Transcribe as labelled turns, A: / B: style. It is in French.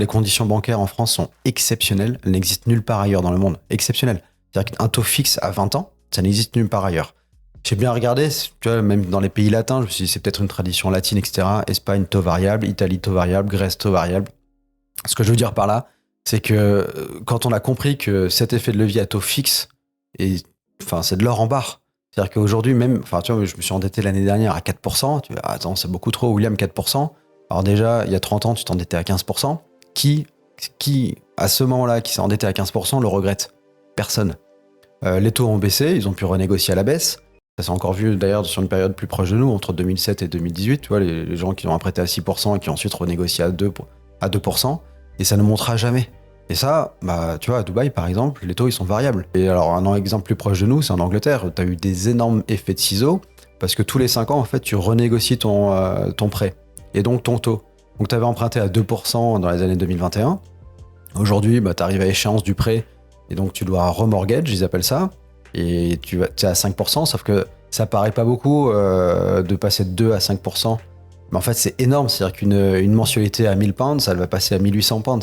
A: Les conditions bancaires en France sont exceptionnelles. Elles n'existent nulle part ailleurs dans le monde. Exceptionnelles. C'est-à-dire qu'un taux fixe à 20 ans, ça n'existe nulle part ailleurs. J'ai bien regardé, tu vois, même dans les pays latins, je me suis dit, c'est peut-être une tradition latine, etc. Espagne, taux variable, Italie, taux variable, Grèce, taux variable. Ce que je veux dire par là, c'est que quand on a compris que cet effet de levier à taux fixe, enfin, c'est de l'or en barre. C'est-à-dire qu'aujourd'hui, même, enfin, tu vois, je me suis endetté l'année dernière à 4%. Tu vois, attends, c'est beaucoup trop, William, 4%. Alors déjà, il y a 30 ans, tu t'endettais à 15%. Qui, à ce moment-là, qui s'est endetté à 15%, le regrette? Personne. Les taux ont baissé, ils ont pu renégocier à la baisse. Ça s'est encore vu d'ailleurs sur une période plus proche de nous, entre 2007 et 2018. Tu vois, les gens qui ont prêté à 6% et qui ont ensuite renégocié à 2%. Et ça ne montera jamais. Et ça, bah, tu vois, à Dubaï, par exemple, les taux, ils sont variables. Et alors, un exemple plus proche de nous, c'est en Angleterre. Tu as eu des énormes effets de ciseaux, parce que tous les 5 ans, en fait, tu renégocies ton prêt, et donc ton taux. Donc, tu avais emprunté à 2% dans les années 2021. Aujourd'hui, bah, tu arrives à échéance du prêt, et donc tu dois remortgage, ils appellent ça, et tu es à 5%, sauf que ça paraît pas beaucoup de passer de 2 à 5%. Mais en fait, c'est énorme, c'est-à-dire qu'une mensualité à 1000 pounds, ça va passer à 1800 pounds.